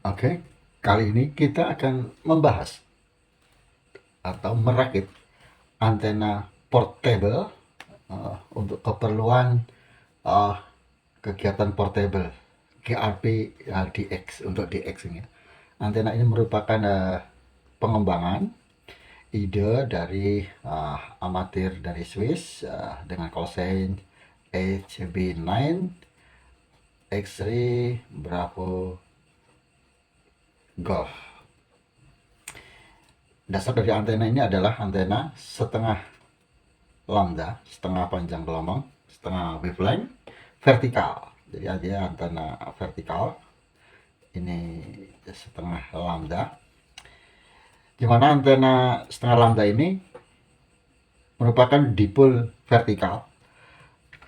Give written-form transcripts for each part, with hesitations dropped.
Oke, kali ini kita akan membahas atau merakit antena portable untuk keperluan eh, kegiatan portable GRP DX untuk DX ini. Antena ini merupakan pengembangan ide dari amatir dari Swiss dengan call sign HB9 X-ray Bravo Golf. Dasar dari antena ini adalah antena setengah lambda, setengah panjang gelombang, setengah wavelength, vertikal. Jadi ada antena vertikal, ini setengah lambda. Di mana antena setengah lambda ini merupakan dipol vertikal.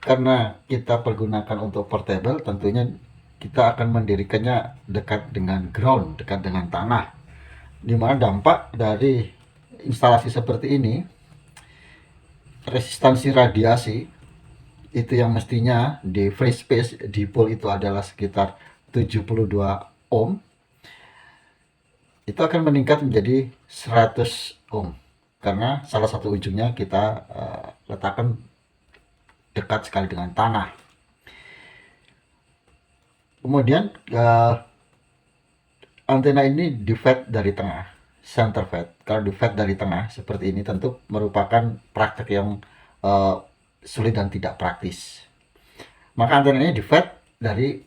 Karena kita pergunakan untuk portable, tentunya kita akan mendirikannya dekat dengan ground, dekat dengan tanah. Di mana dampak dari instalasi seperti ini, resistansi radiasi itu yang mestinya di free space dipol itu adalah sekitar 72 ohm, itu akan meningkat menjadi 100 ohm karena salah satu ujungnya kita letakkan dekat sekali dengan tanah. Kemudian antena ini di fed dari tengah, center fed. Kalau di fed dari tengah seperti ini tentu merupakan praktek yang sulit dan tidak praktis. Maka antena ini di fed dari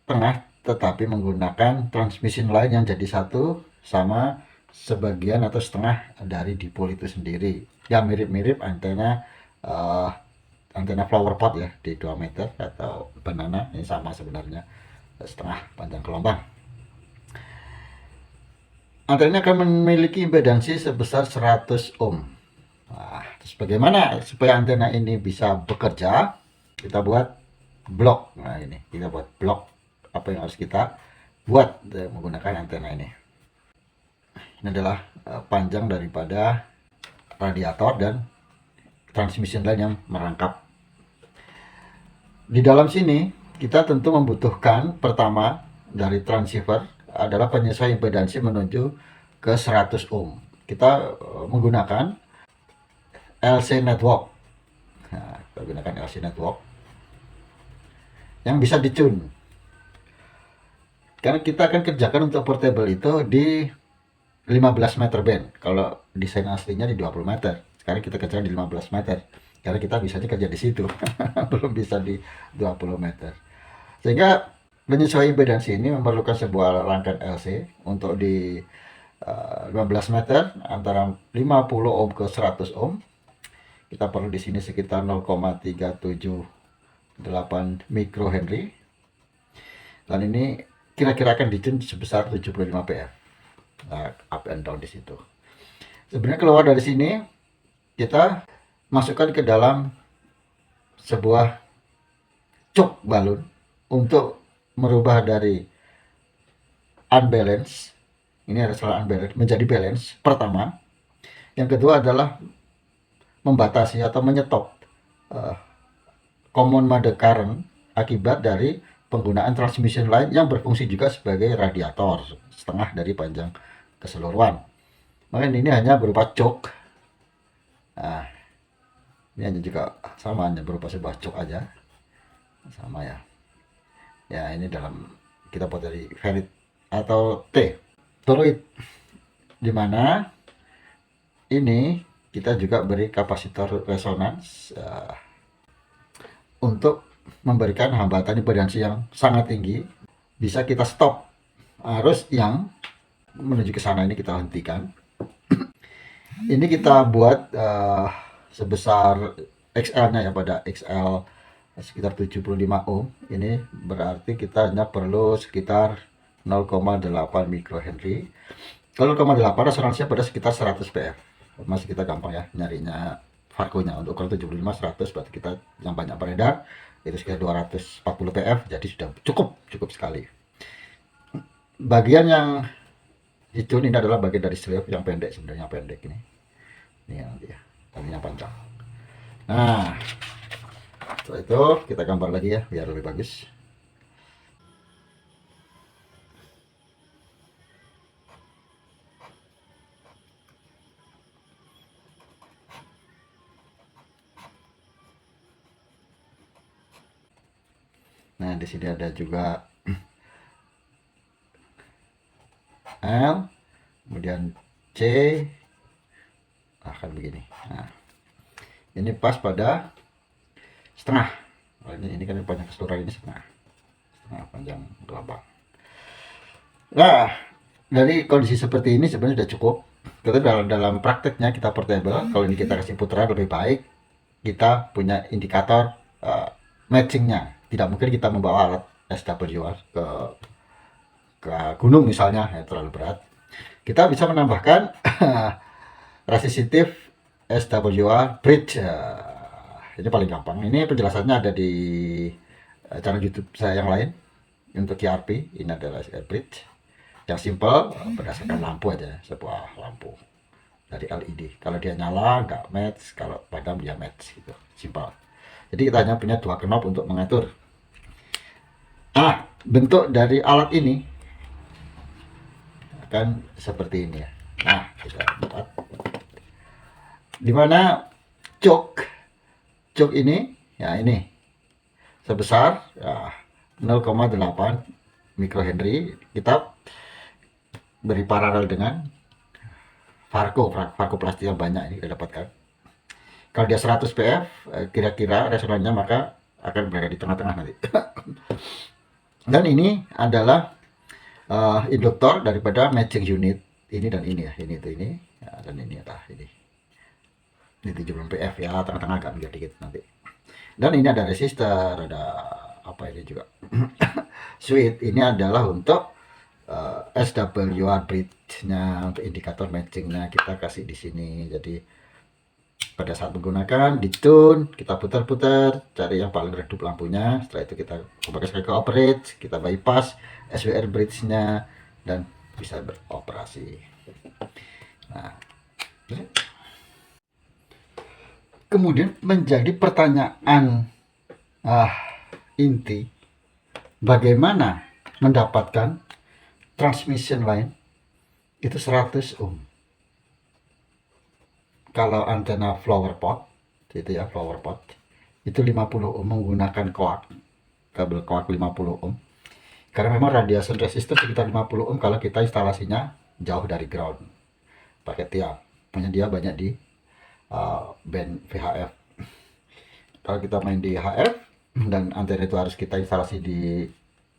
tengah tetapi menggunakan transmission line yang jadi satu sama sebagian atau setengah dari dipol itu sendiri. Ya mirip-mirip antena antena flower pot ya di 2 meter atau banana, ini sama sebenarnya, setengah panjang gelombang. Antena ini akan memiliki impedansi sebesar 100 ohm. Nah, terus bagaimana supaya antena ini bisa bekerja? Kita buat blok. Nah, ini kita buat blok. Apa yang harus kita buat menggunakan antena ini? Ini adalah panjang daripada radiator dan transmission line yang merangkap. Di dalam sini kita tentu membutuhkan pertama dari transceiver adalah penyesuaian impedansi menuju ke 100 ohm. Kita menggunakan LC network. Nah, kita gunakan LC network yang bisa ditune. Karena kita akan kerjakan untuk portable itu di 15 meter band. Kalau desain aslinya di 20 meter. Sekarang kita kerjakan di 15 meter. Karena kita bisa kerja di situ. Belum bisa di 20 meter. Sehingga penyesuaian impedansi ini memerlukan sebuah rangkaian LC untuk di 15 meter antara 50 ohm ke 100 ohm. Kita perlu di sini sekitar 0,378 mikrohenry. Dan ini kira-kira akan ditune sebesar 75 pf. Nah, up and down di situ. Sebenarnya keluar dari sini kita masukkan ke dalam sebuah cuk balun untuk merubah dari unbalance, ini adalah unbalance, menjadi balance pertama. Yang kedua adalah membatasi atau menyetop common mode current akibat dari penggunaan transmission line yang berfungsi juga sebagai radiator setengah dari panjang keseluruhan. Maka ini hanya berupa cuk. Nah, ini hanya juga sama, hanya berupa sebuah cuk aja, sama ya. Ya ini dalam kita buat dari ferrit atau T toroid, dimana ini kita juga beri kapasitor resonans untuk memberikan hambatan impedansi yang sangat tinggi. Bisa kita stop arus yang menuju ke sana, ini kita hentikan. Ini kita buat sebesar XL-nya ya, pada XL sekitar 75 ohm. Ini berarti kita hanya perlu sekitar 0,8 mikrohenry. Kalau 0,8 resonansinya pada sekitar 100 pf. Masih kita gampang ya nyarinya vakunya. Untuk kalau 75 100 berarti kita yang banyak beredar itu sekitar 240 pf, jadi sudah cukup sekali. Bagian yang itu ini adalah bagian dari slave yang pendek, sebenarnya pendek ini. Ini yang dia, tadinya panjang. Nah, setelah itu kita gambar lagi ya biar lebih bagus. di sini ada juga L, kemudian C, akan begini. Nah, ini pas pada setengah. Ini kan panjang keseluruhan ini setengah panjang gelombang. Nah, dari kondisi seperti ini sebenarnya sudah cukup. Tetapi dalam prakteknya kita portable, kalau ini kita kasih putaran lebih baik, kita punya indikator matchingnya. Tidak mungkin kita membawa alat SWR ke gunung misalnya, ya, terlalu berat. Kita bisa menambahkan resistive SWR bridge. Ini paling gampang. Ini penjelasannya ada di channel YouTube saya yang lain untuk QRP. Ini adalah bridge yang simple, berdasarkan lampu aja, sebuah lampu dari LED. Kalau dia nyala nggak match, kalau padam dia match gitu, simple. Jadi kita hanya punya 2 knob untuk mengatur. Nah, bentuk dari alat ini akan seperti ini ya. Nah, kita buat dimana jok ini ya, ini sebesar ya, 0,8 mikrohenry. Kita beri paralel dengan Farco plastik yang banyak ini kita dapatkan. Kalau dia 100 pf, kira-kira resonannya maka akan berada di tengah-tengah nanti. Dan ini adalah induktor daripada matching unit ini dan ini ya, ini itu ini ya, dan ini adalah ini 70 pf ya, tengah-tengah agak biar dikit nanti. Dan ini ada resistor, ada apa ini juga switch. Ini adalah untuk SWR bridge-nya, untuk indikator matching-nya kita kasih di sini. Jadi pada saat menggunakan di tune, kita putar-putar, cari yang paling redup lampunya. Setelah itu kita kembali sekali ke operate, kita bypass SWR bridge-nya dan bisa beroperasi. Nah, kemudian menjadi pertanyaan inti, bagaimana mendapatkan transmission line itu 100 ohm. Kalau antena flower pot itu ya, flower pot itu 50 ohm menggunakan coax, kabel coax 50 ohm. Karena memang radiation resistor sekitar 50 ohm kalau kita instalasinya jauh dari ground pakai tiap. Punya dia banyak di band VHF. Kalau kita main di HF dan antena itu harus kita instalasi di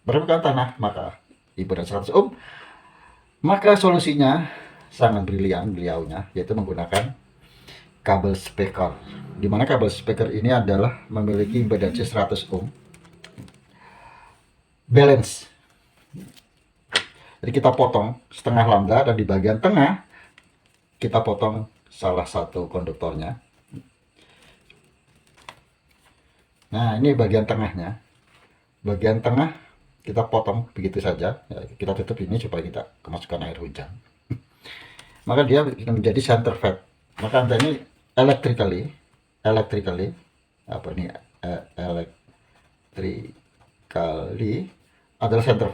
permukaan tanah, maka ibarat 100 ohm, maka solusinya sangat brilian beliaunya, yaitu menggunakan kabel speaker. Dimana kabel speaker ini adalah memiliki impedansi 100 ohm balance. Jadi kita potong setengah lambda dan di bagian tengah kita potong salah satu konduktornya. Nah, ini bagian tengahnya. Bagian tengah kita potong begitu saja ya, kita tutup ini supaya kita kemasukan air hujan. Maka dia menjadi center fed. Maka antena ini electrically apa ini electrically adalah center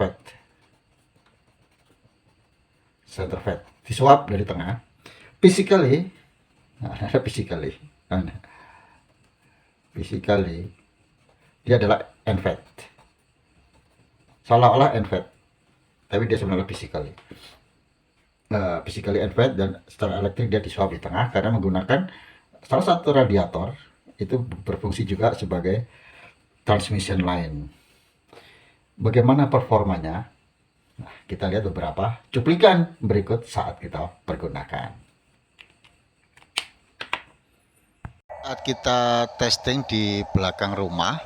fed disuap dari tengah. Physically dia adalah end fed, seolah-olah end fed, tapi dia sebenarnya physically end fed, dan secara elektrik dia disuap di tengah karena menggunakan salah satu radiator itu berfungsi juga sebagai transmission line. Bagaimana performanya? Nah, kita lihat beberapa cuplikan berikut saat kita pergunakan. Saat kita testing di belakang rumah,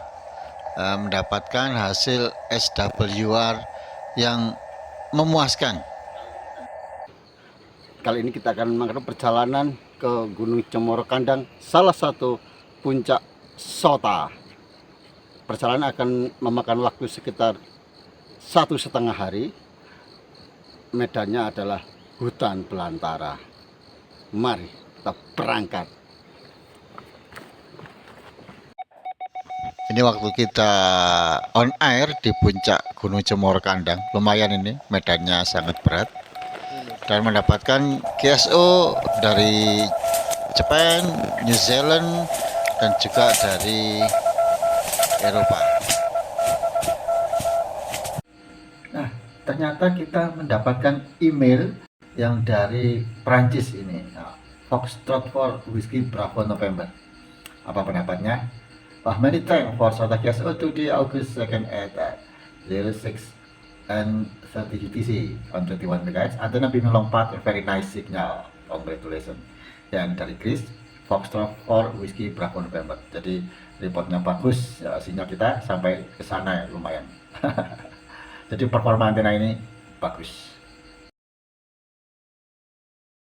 mendapatkan hasil SWR yang memuaskan. Kali ini kita akan melakukan perjalanan ke Gunung Cemoro Kandang, salah satu puncak Sota. Perjalanan akan memakan waktu sekitar 1,5 hari. Medannya adalah hutan belantara. Mari kita berangkat. Ini waktu kita on air di puncak Gunung Cemoro Kandang, lumayan ini medannya sangat berat, dan mendapatkan GSO dari Jepang, New Zealand, dan juga dari Eropa. ternyata kita mendapatkan email yang dari Prancis ini. Nah, Foxtrot for Whiskey Bravo November. Apa pendapatnya? Wah, many thanks for Sota KSO today August 2nd at 06 and 30 UTC on 21 MHz. Antenna beam long path, a very nice signal. Congratulations. Yang dari Chris, Foxtrot for Whiskey Bravo November. Jadi reportnya bagus, ya, sinyal kita sampai ke sana ya, lumayan. Jadi performa antena ini bagus.